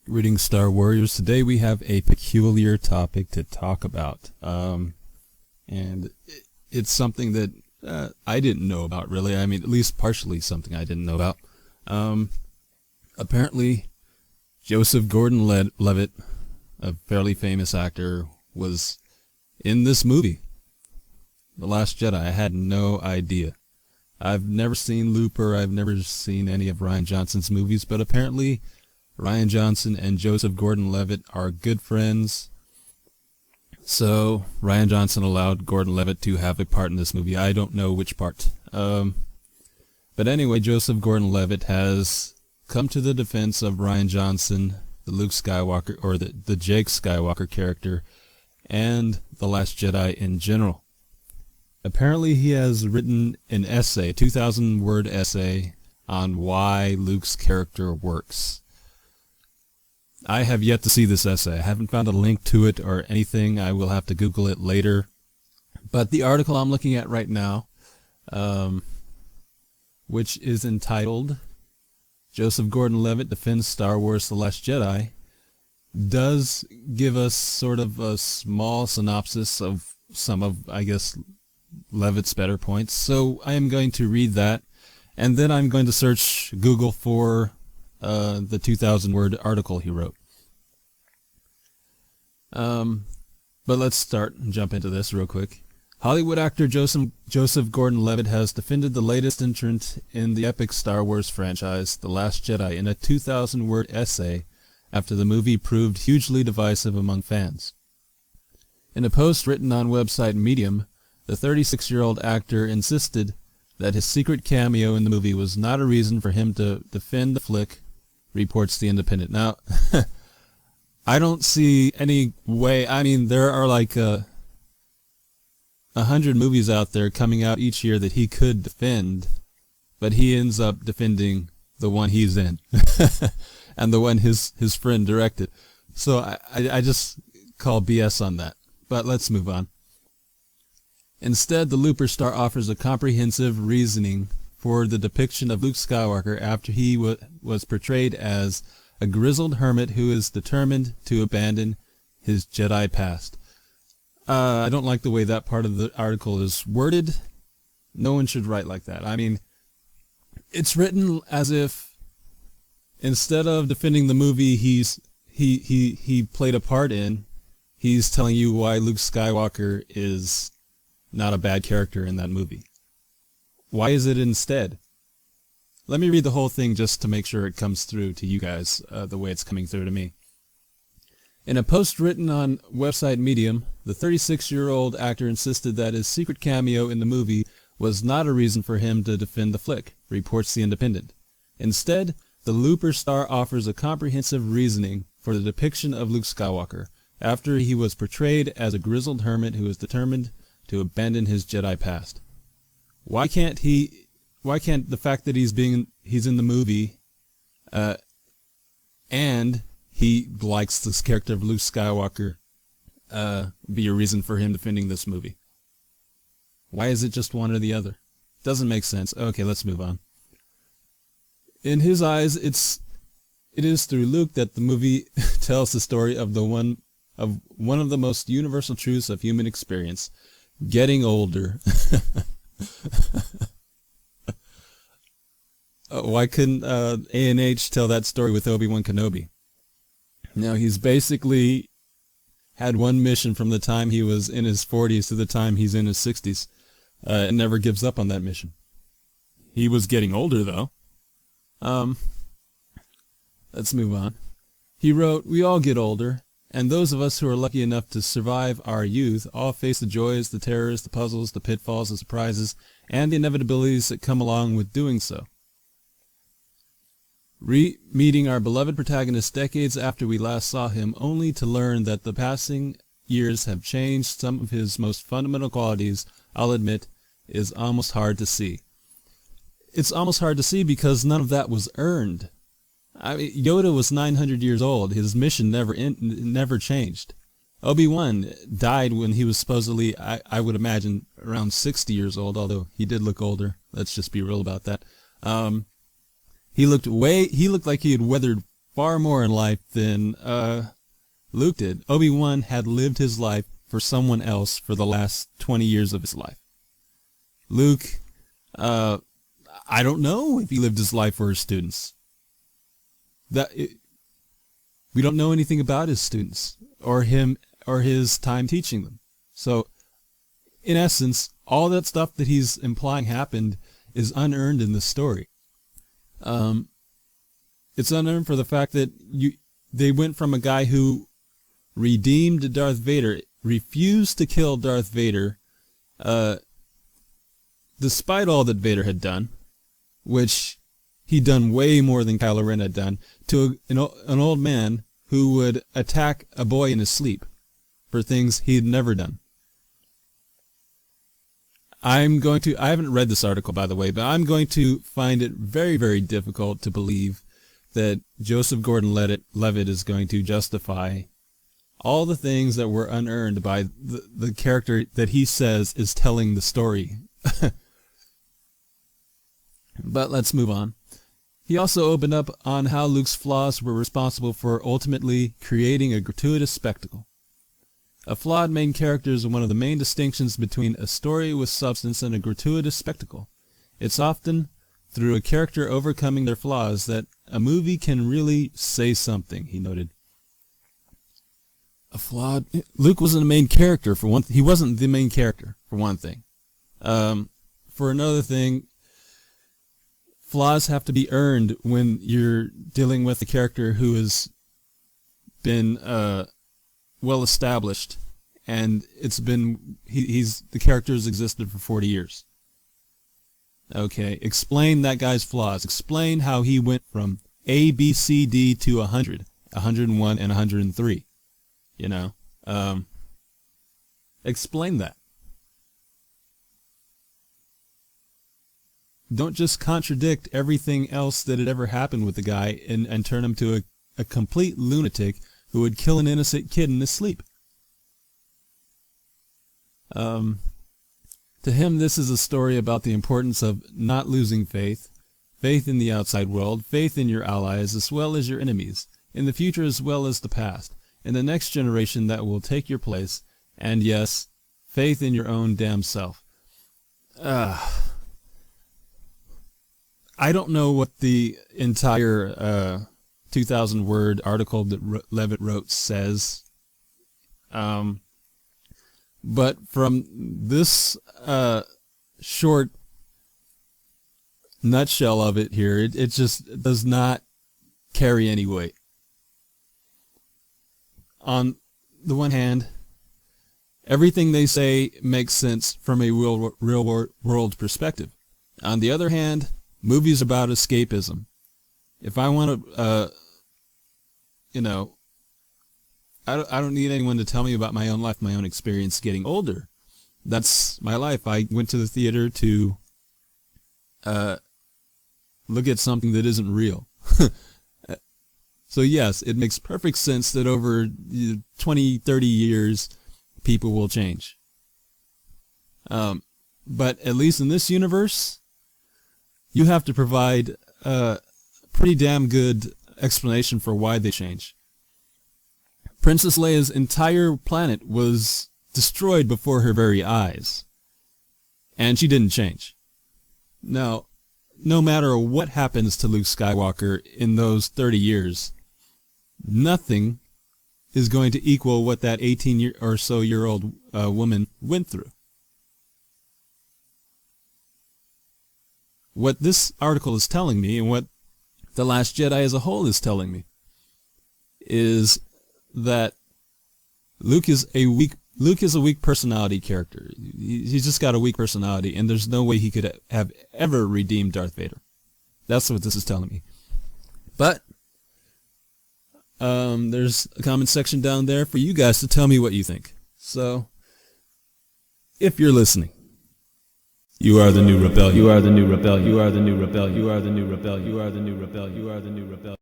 Greetings, Star Warriors. Today we have a peculiar topic to talk about. And it's something that I didn't know about, really. I mean, at least partially something I didn't know about. Apparently, Joseph Gordon-Levitt, a fairly famous actor, was in this movie, The Last Jedi. I had no idea. I've never seen Looper. I've never seen any of Rian Johnson's movies, but apparently Rian Johnson and Joseph Gordon-Levitt are good friends. So Rian Johnson allowed Gordon-Levitt to have a part in this movie. I don't know which part. But anyway, Joseph Gordon-Levitt has come to the defense of Rian Johnson, the Luke Skywalker, or the Jake Skywalker character, and The Last Jedi in general. Apparently he has written an essay, a 2,000-word essay, on why Luke's character works. I have yet to see this essay. I haven't found a link to it or anything. I will have to Google it later. But the article I'm looking at right now, which is entitled Joseph Gordon-Levitt Defends Star Wars The Last Jedi, does give us sort of a small synopsis of some of, I guess, Levitt's better points. So I am going to read that, and then I'm going to search Google for the 2,000-word article he wrote. But let's start and jump into this real quick. Hollywood actor Joseph Gordon-Levitt has defended the latest entrant in the epic Star Wars franchise, The Last Jedi, in a 2,000-word essay after the movie proved hugely divisive among fans. In a post written on website Medium, the 36-year-old actor insisted that his secret cameo in the movie was not a reason for him to defend the flick, reports The Independent. Now, I don't see any way. I mean, there are like 100 movies out there coming out each year that he could defend, but he ends up defending the one he's in and the one his friend directed. So I just call BS on that. But let's move on. Instead, the Looper star offers a comprehensive reasoning for the depiction of Luke Skywalker after he was portrayed as a grizzled hermit who is determined to abandon his Jedi past. I don't like the way that part of the article is worded. No one should write like that. I mean, it's written as if instead of defending the movie he played a part in, he's telling you why Luke Skywalker is not a bad character in that movie. Why is it instead? Let me read the whole thing just to make sure it comes through to you guys the way it's coming through to me. In a post written on website Medium, the 36-year-old actor insisted that his secret cameo in the movie was not a reason for him to defend the flick, reports The Independent. Instead, the Looper star offers a comprehensive reasoning for the depiction of Luke Skywalker after he was portrayed as a grizzled hermit who is determined to abandon his Jedi past. Why can't the fact that he's in the movie, and he likes this character of Luke Skywalker, be a reason for him defending this movie? Why is it just one or the other? Doesn't make sense. Okay, let's move on. In his eyes, it is through Luke that the movie tells the story of one of the most universal truths of human experience: getting older. Why couldn't A&H tell that story with Obi-Wan Kenobi? Now, he's basically had one mission from the time he was in his 40s to the time he's in his 60s, and never gives up on that mission. He was getting older, though. Let's move on. He wrote, "We all get older, and those of us who are lucky enough to survive our youth all face the joys, the terrors, the puzzles, the pitfalls, the surprises, and the inevitabilities that come along with doing so. Meeting our beloved protagonist decades after we last saw him, only to learn that the passing years have changed some of his most fundamental qualities, I'll admit, is almost hard to see." It's almost hard to see because none of that was earned. I mean, Yoda was 900 years old. His mission never changed. Obi-Wan died when he was supposedly, I would imagine, around 60 years old, although he did look older. Let's just be real about that. He looked like he had weathered far more in life than Luke did. Obi-Wan had lived his life for someone else for the last 20 years of his life. Luke, I don't know if he lived his life for his students. We don't know anything about his students or him or his time teaching them. So, in essence, all that stuff that he's implying happened is unearned in this story. It's unearned for the fact that they went from a guy who redeemed Darth Vader, refused to kill Darth Vader, despite all that Vader had done, which he'd done way more than Kylo Ren had done, to an old man who would attack a boy in his sleep for things he'd never done. I haven't read this article, by the way, but I'm going to find it very, very difficult to believe that Joseph Gordon-Levitt is going to justify all the things that were unearned by the character that he says is telling the story. But let's move on. He also opened up on how Luke's flaws were responsible for ultimately creating a gratuitous spectacle. A flawed main character is one of the main distinctions between a story with substance and a gratuitous spectacle. It's often through a character overcoming their flaws that a movie can really say something, he noted. Luke wasn't a main character for one. He wasn't the main character for one thing. For another thing, flaws have to be earned when you're dealing with a character who has been well established, and the character has existed for 40 years. Okay, explain that guy's flaws. Explain how he went from A, B, C, D to 100, 101, and 103. You know, explain that. Don't just contradict everything else that had ever happened with the guy and turn him to a complete lunatic who would kill an innocent kid in his sleep. To him, this is a story about the importance of not losing faith in the outside world, faith in your allies as well as your enemies, in the future as well as the past, in the next generation that will take your place, and yes, faith in your own damn self. I don't know what the entire 2,000-word article that Levitt wrote says, but from this short nutshell of it here, it just does not carry any weight. On the one hand, everything they say makes sense from a real world perspective. On the other hand, movies about escapism. If I want to, I don't need anyone to tell me about my own life, my own experience getting older. That's my life. I went to the theater to look at something that isn't real. So yes, it makes perfect sense that over 20, 30 years, people will change. But at least in this universe, you have to provide a pretty damn good explanation for why they change. Princess Leia's entire planet was destroyed before her very eyes, and she didn't change. Now, no matter what happens to Luke Skywalker in those 30 years, nothing is going to equal what that 18-year-old woman went through. What this article is telling me, and what The Last Jedi as a whole is telling me, is that Luke is a weak personality character. He's just got a weak personality, and there's no way he could have ever redeemed Darth Vader. That's what this is telling me. But there's a comment section down there for you guys to tell me what you think. So, if you're listening, you are the new rebel. You are the new rebel. You are the new rebel. You are the new rebel. You are the new rebel. You are the new rebel.